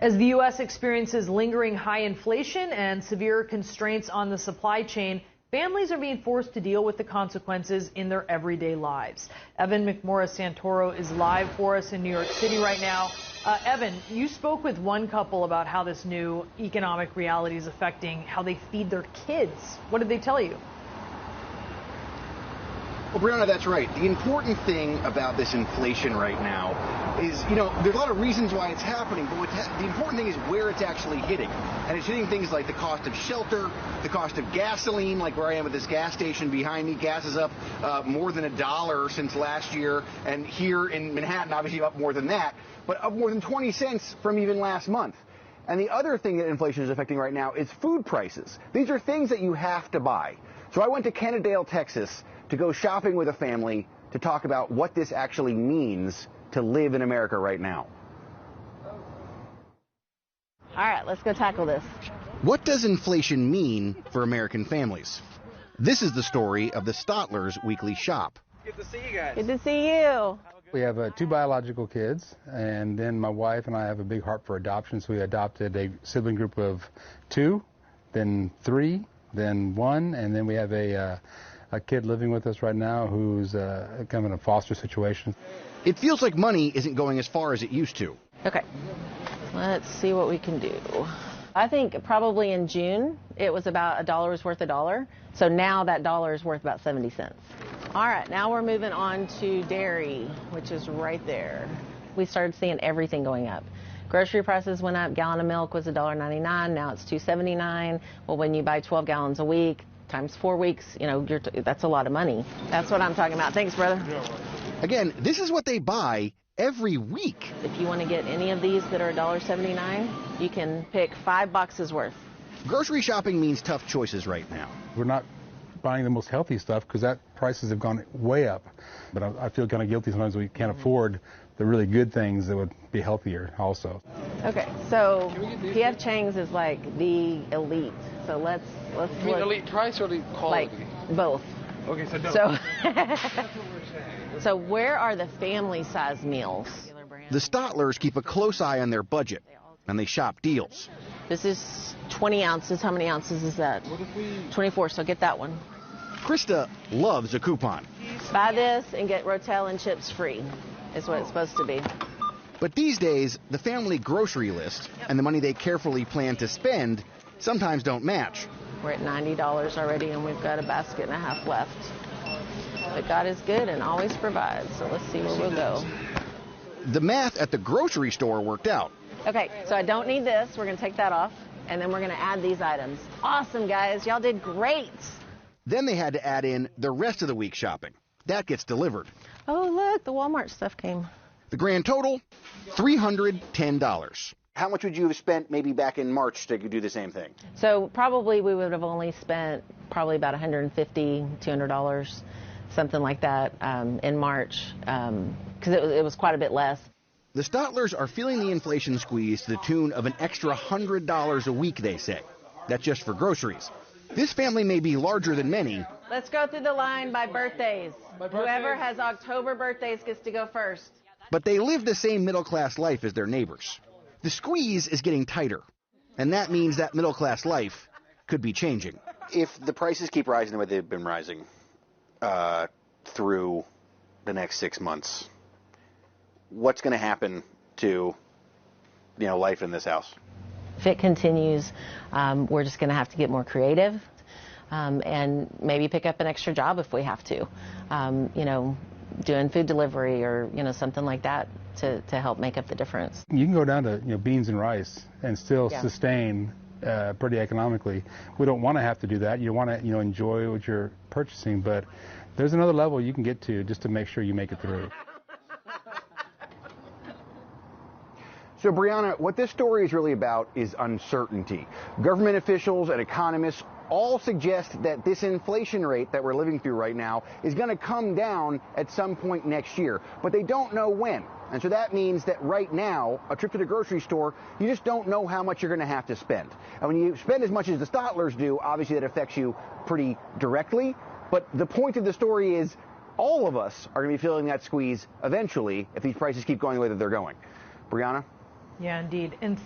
As the U.S. experiences lingering high inflation and severe constraints on the supply chain, families are being forced to deal with the consequences in their everyday lives. Evan McMorris-Santoro is live for us in New York City right now. Evan, you spoke with one couple about how this new economic reality is affecting how they feed their kids. What did they tell you? Well, Brianna, that's right. The important thing about this inflation right now is, there's a lot of reasons why it's happening, but the important thing is where it's actually hitting. And it's hitting things like the cost of shelter, the cost of gasoline, like where I am at this gas station behind me. Gas is up more than $1 since last year, and here in Manhattan, obviously up more than that, but up more than 20 cents from even last month. And the other thing that inflation is affecting right now is food prices. These are things that you have to buy. So I went to Kennedale, Texas, to go shopping with a family to talk about what this actually means to live in America right now. All right, let's go tackle this. What does inflation mean for American families? This is the story of the Stotlers' weekly shop. Good to see you guys. Good to see you. We have 2 biological kids, and then my wife and I have a big heart for adoption, so we adopted a sibling group of 2, then 3, then 1, and then we have a kid living with us right now who's kind of in a foster situation. It feels like money isn't going as far as it used to. Okay, let's see what we can do. I think probably in June it was about $1 was worth $1. So now that dollar is worth about 70 cents. All right, now we're moving on to dairy, which is right there. We started seeing everything going up. Grocery prices went up. Gallon of milk was $1.99. Now it's $2.79. Well, when you buy 12 gallons a week times 4 weeks, that's a lot of money. That's what I'm talking about. Thanks, brother. Again, this is what they buy every week. If you want to get any of these that are $1.79, you can pick 5 boxes worth. Grocery shopping means tough choices right now. We're not buying the most healthy stuff because that prices have gone way up. But I feel kind of guilty sometimes we can't afford the really good things that would be healthier also. Okay, so P.F. Chang's is like the elite. So let's You mean elite price or elite quality? Like both. Okay, so So where are the family size meals? The Stotlers keep a close eye on their budget, and they shop deals. This is 20 ounces. How many ounces is that? 24, so get that one. Krista loves a coupon. Buy this and get Rotel and chips free, is what it's supposed to be. But these days, the family grocery list and the money they carefully plan to spend sometimes don't match. We're at $90 already, and we've got a basket and a half left. But God is good and always provides, so let's see where we'll go. The math at the grocery store worked out. Okay, so I don't need this. We're going to take that off, and then we're going to add these items. Awesome, guys. Y'all did great. Then they had to add in the rest of the week's shopping. That gets delivered. Oh, look, the Walmart stuff came. The grand total, $310. How much would you have spent maybe back in March to do the same thing? So probably we would have only spent probably about $150, $200, something like that in March, because it was quite a bit less. The Stotlers are feeling the inflation squeeze to the tune of an extra $100 a week, they say. That's just for groceries. This family may be larger than many. Let's go through the line by birthdays. Whoever has October birthdays gets to go first. But they live the same middle-class life as their neighbors. The squeeze is getting tighter, and that means that middle-class life could be changing. If the prices keep rising the way they've been rising through the next 6 months, what's going to happen to, life in this house? If it continues, we're just going to have to get more creative and maybe pick up an extra job if we have to, doing food delivery or, something like that to help make up the difference. You can go down to beans and rice and still sustain pretty economically. We don't want to have to do that. You want to enjoy what you're purchasing, but there's another level you can get to just to make sure you make it through. So, Brianna, what this story is really about is uncertainty. Government officials and economists all suggest that this inflation rate that we're living through right now is going to come down at some point next year, but they don't know when. And so that means that right now, a trip to the grocery store, you just don't know how much you're going to have to spend. And when you spend as much as the Stotlers do, obviously that affects you pretty directly. But the point of the story is all of us are going to be feeling that squeeze eventually if these prices keep going the way that they're going. Brianna? Yeah, indeed. And